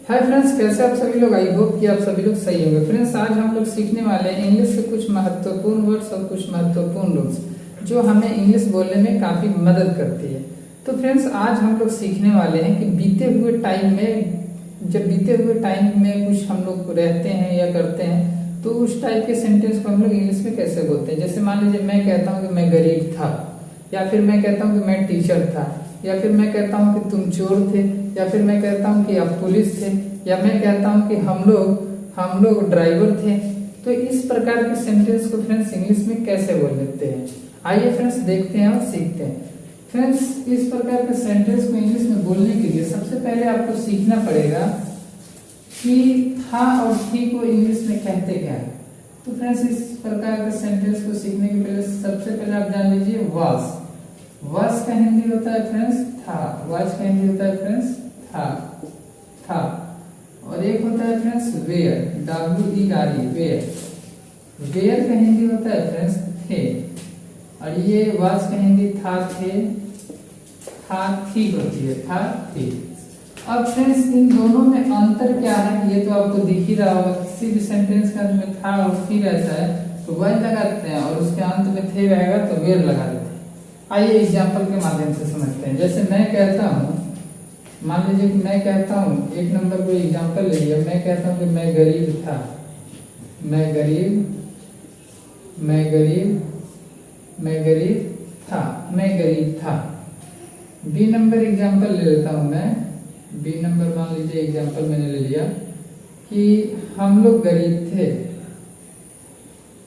Hi friends, कैसे आप सभी लोग। आई होप कि आप सभी लोग सही होंगे। फ्रेंड्स, आज हम लोग सीखने वाले हैं इंग्लिश के कुछ महत्वपूर्ण वर्ड्स और कुछ महत्वपूर्ण रूल्स जो हमें इंग्लिश बोलने में काफी मदद करती है। तो फ्रेंड्स, आज हम लोग सीखने वाले हैं कि बीते हुए टाइम में कुछ हम लोग रहते हैं या करते हैं तो उस टाइप के सेंटेंस को हम लोग इंग्लिश में कैसे बोलते हैं। जैसे मान लीजिए मैं कहता हूँ कि मैं गरीब था, या फिर मैं कहता हूँ कि मैं टीचर था, या फिर मैं कहता हूँ कि तुम चोर थे, या फिर मैं कहता हूँ कि आप पुलिस थे, या मैं कहता हूँ कि हम लोग ड्राइवर थे। तो इस प्रकार के सेंटेंस को फ्रेंड्स इंग्लिश में कैसे बोल लेते हैं, आइए फ्रेंड्स देखते हैं और सीखते हैं। फ्रेंड्स, इस प्रकार के सेंटेंस को इंग्लिश में बोलने के लिए सबसे पहले आपको सीखना पड़ेगा कि था और थी को इंग्लिश में कहते क्या है। तो फ्रेंड्स, इस प्रकार के सेंटेंस को सीखने के पहले सबसे पहले आप जान लीजिए वाज का हिंदी होता है फ्रेंड्स था। वाज का हिंदी होता है फ्रेंड्स था। और एक होता है फ्रेंड्स वेयर, WERE वेयर का हिंदी होता है फ्रेंड्स थे। और ये वाज का हिंदी था, थे, था, थी होती है, था, थी। अब फ्रेंड्स, इन दोनों में अंतर क्या है ये तो आपको दिख ही रहा होगा। किसी भी सेंटेंस का अंत में था और थी रहता है तो वह लगाते हैं, और उसके अंत में थे रहेगा तो वेयर लगा देते हैं। आइए एग्जाम्पल के माध्यम से समझते हैं। जैसे मैं कहता हूँ, मान लीजिए कि मैं कहता हूँ, एक नंबर को एग्जाम्पल ले लिया। मैं कहता हूँ कि मैं गरीब था, मैं गरीब था। बी नंबर एग्जाम्पल ले लेता हूँ मैं। बी नंबर मान लीजिए एग्जाम्पल मैंने ले लिया कि हम लोग गरीब थे,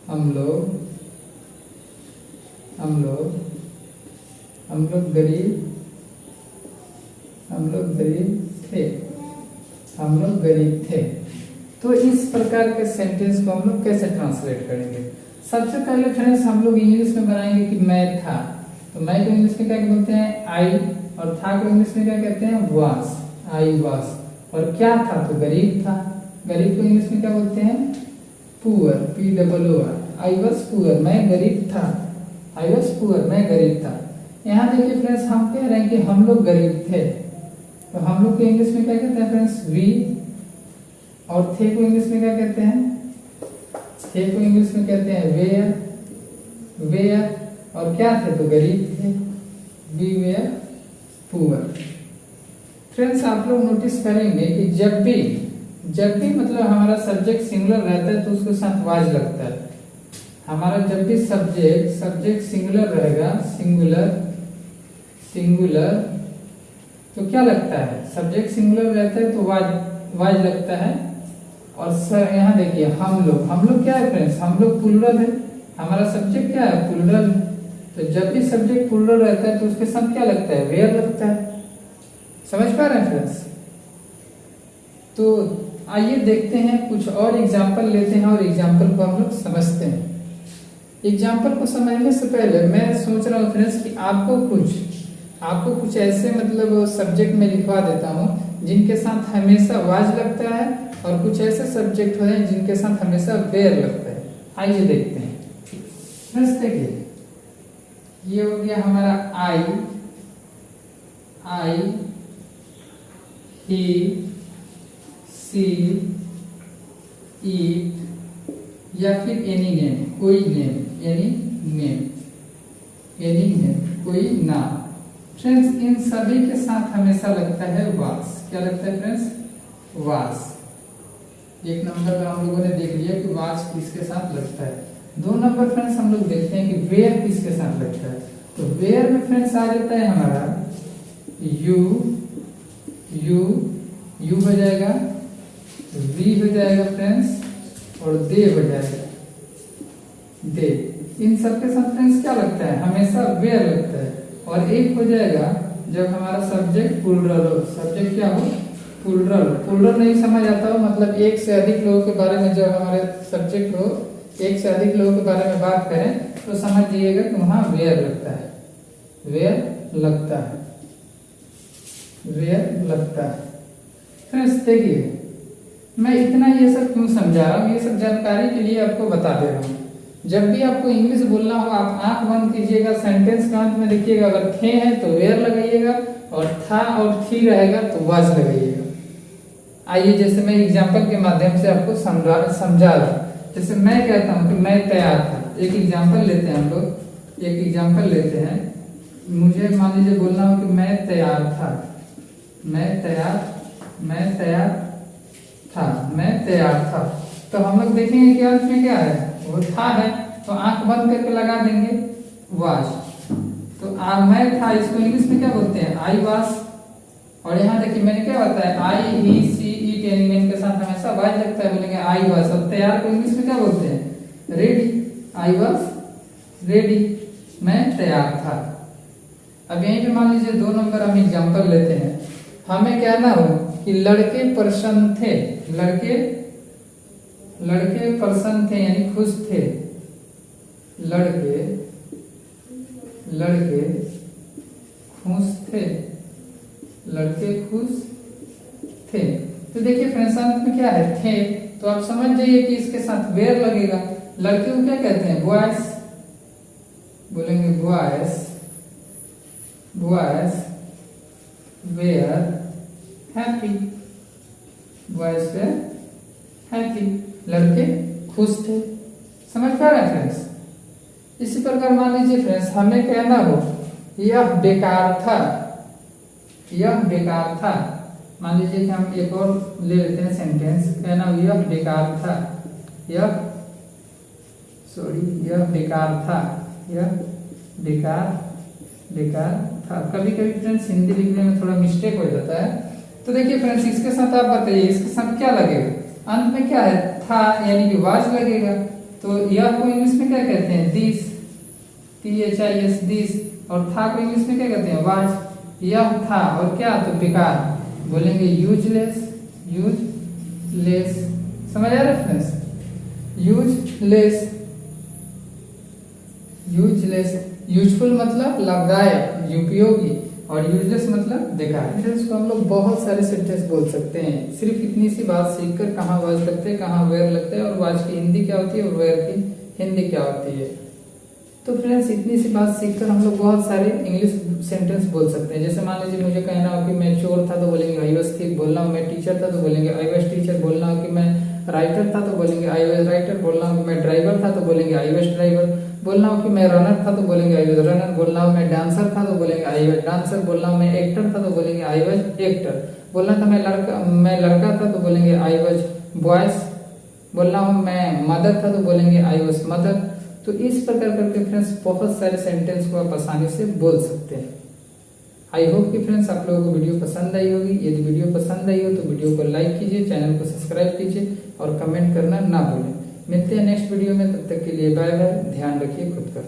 हम लोग गरीब थे। तो इस प्रकार के सेंटेंस को हम लोग कैसे ट्रांसलेट करेंगे। सबसे पहले फ्रेंड्स हम लोग इंग्लिश में बनाएंगे कि मैं था। तो मैं को इंग्लिश में क्या बोलते हैं, आई। और था को इंग्लिश में क्या कहते हैं, वाज, आई वाज। और क्या था तो गरीब था। गरीब को इंग्लिश में क्या बोलते हैं, poor, POOR। I was poor, मैं गरीब था। आई वाज पुअर, मैं गरीब था। यहाँ देखिए फ्रेंड्स, हम कह रहे हैं कि हम लोग गरीब थे। तो हम लोग को इंग्लिश में क्या कहते हैं फ्रेंड्स, वी। और थे को इंग्लिश में क्या कहते हैं, थे को इंग्लिश में कहते हैं वेयर। और क्या थे तो गरीब थे, वी वेयर पुअर। फ्रेंड्स, आप लोग नोटिस करेंगे कि जब भी मतलब हमारा सब्जेक्ट सिंगुलर रहता है तो उसके साथ वाज लगता है। हमारा जब भी सब्जेक्ट सिंगुलर रहेगा, सिंगुलर तो क्या लगता है, सब्जेक्ट सिंगुलर रहता है तो वाज लगता है। और सर यहाँ देखिए हम लोग क्या है फ्रेंड्स, हम लोग प्लूरल है। हमारा सब्जेक्ट क्या है, प्लूरल। तो जब भी सब्जेक्ट प्लूरल रहता है तो उसके साथ क्या लगता है, वेयर लगता है। समझ पा रहे हैं फ्रेंड्स। तो आइए देखते हैं, कुछ और एग्जाम्पल लेते हैं और एग्जाम्पल को हम लोग समझते हैं। एग्जाम्पल को समझने से पहले मैं सोच रहा हूँ फ्रेंड्स कि आपको कुछ ऐसे मतलब सब्जेक्ट में लिखवा देता हूँ जिनके साथ हमेशा वाज लगता है, और कुछ ऐसे सब्जेक्ट होते हैं जिनके साथ हमेशा वेयर लगता है। आइए देखते हैं फ्रेंड्स। देखिए ये हो गया हमारा आई, ही, सी, ईट, या फिर एनी नेम, कोई नेम, एनी नेम, कोई नाम। फ्रेंड्स, इन सभी के साथ हमेशा लगता है वाज। क्या लगता है फ्रेंड्स, वाज। एक नंबर में हम लोगों ने देख लिया कि वाज किसके साथ लगता है। 2 नंबर फ्रेंड्स हम लोग देखते हैं कि वेयर किसके साथ लगता है। तो वेयर में फ्रेंड्स आ जाता है हमारा यू हो जाएगा, वी हो जाएगा फ्रेंड्स, और दे हो जाएगा, दे। इन सबके साथ फ्रेंड्स क्या लगता है, हमेशा वेयर लगता है। और एक हो जाएगा जब हमारा सब्जेक्ट प्लूरल हो। सब्जेक्ट क्या हो, प्लूरल नहीं समझ आता हो, मतलब एक से अधिक लोगों के बारे में जब हमारे सब्जेक्ट हो, एक से अधिक लोगों के बारे में बात करें तो समझ जाइएगा कि वहां वेयर लगता है, फ्रेंड्स देखिए, मैं इतना ये सब क्यों समझा रहा हूँ, ये सब जानकारी के लिए आपको बता दे रहा हूँ। जब भी आपको इंग्लिश बोलना हो आप आंख बंद कीजिएगा, सेंटेंस का अंत में देखिएगा, अगर थे है तो वेयर लगाइएगा, और था और थी रहेगा तो वाज लगाइएगा। आइए जैसे मैं एग्जाम्पल के माध्यम से आपको समझा रहा। जैसे मैं कहता हूँ कि मैं तैयार था, एक एग्जाम्पल लेते हैं हम लोग, एक एग्जाम्पल लेते हैं। मुझे मान लीजिए बोलना हो कि मैं तैयार था, मैं तैयार था। तो हम लोग देखेंगे कि अंत में क्या है, वो था है, तो आंख बंद करके लगा देंगे वाज। तो मैं था, इसको इंग्लिश में क्या बोलते हैं, आई वाज। और यहाँ देखिए मैंने क्या बताया, आई ही सी इट एनिमल के साथ हमेशा वाज लगता है, बोलेंगे आई वाज। अब तैयार को इंग्लिश में क्या बोलते हैं, रेडी, आई वाज रेडी, मैं तैयार था। अब यहीं पे मान लीजिए 2 नंबर हम एग्जाम्पल लेते हैं। हमें कहना हो कि लड़के प्रसन्न थे, लड़के प्रसन्न थे यानी खुश थे, लड़के खुश थे, लड़के खुश थे। तो देखिए फ्रेंड्स अंत में क्या है, थे, तो आप समझ जाइए कि इसके साथ वेयर लगेगा। लड़के को क्या कहते हैं, बॉयज, बोलेंगे boys were happy, boys were happy, लड़के खुश थे। समझ पा रहे हैं फ्रेंड्स। इसी प्रकार मान लीजिए फ्रेंड्स हमें कहना हो यह बेकार था, यह बेकार था। मान लीजिए कि हम एक और ले लेते हैं सेंटेंस, कहना हो यह बेकार था, यह बेकार था, यह बेकार था। कभी कभी फ्रेंड्स हिंदी लिखने में थोड़ा मिस्टेक हो जाता है। तो देखिए फ्रेंड्स इसके साथ आप बताइए, इसके साथ क्या लगेगा, अंत में क्या है, था यानी कि वाज लगेगा। तो यह को इंग्लिश में क्या कहते हैं, दिस, THIS दिस। और था को इंग्लिश में क्या कहते हैं, वाज। यह था और क्या, तो बेकार, बोलेंगे यूजलेस, समझ आ रहा है फ्रेंड्स, यूजलेस, यूजफुल मतलब लाभदायक, उपयोगी, और यूजलेस मतलब बेकार। फ्रेंड्स को हम लोग बहुत सारे सेंटेंस बोल सकते हैं, सिर्फ इतनी सी बात सीखकर, कहाँ वाज लगते हैं, कहाँ वेयर लगते हैं, और वाज की हिंदी क्या होती है और वेयर की हिंदी क्या होती है। तो फ्रेंड्स इतनी सी बात सीखकर हम लोग बहुत सारे इंग्लिश सेंटेंस बोल सकते हैं। जैसे मान लीजिए मुझे कहना हो कि मैं चोर था, तो बोलेंगे आई वाज थीफ। बोलना हो मैं टीचर था, तो बोलेंगे आई वाज टीचर। बोलना हो कि मैं राइटर था, तो बोलेंगे आई वाज राइटर। बोलना हो कि मैं ड्राइवर था, तो बोलेंगे आई वाज ड्राइवर। बोलना हो कि मैं रनर था, तो बोलेंगे आई वाज रनर। बोलना हो मैं डांसर था, तो बोलेंगे आई वाज डांसर। बोलना हो मैं एक्टर था, तो बोलेंगे आई वाज एक्टर। बोलना था मैं लड़का था, तो बोलेंगे आई वाज बॉयज। बोलना हो मैं मदर था, तो बोलेंगे आई वाज मदर। तो इस प्रकार करके फ्रेंड्स बहुत सारे सेंटेंस को आप आसानी से बोल सकते हैं। आई होप कि फ्रेंड्स आप लोगों को वीडियो पसंद आई होगी। यदि वीडियो पसंद आई हो तो वीडियो को लाइक कीजिए, चैनल को सब्सक्राइब कीजिए और कमेंट करना ना भूलें। मिलते हैं नेक्स्ट वीडियो में, तब तक के लिए बाय बाय, ध्यान रखिए खुद का।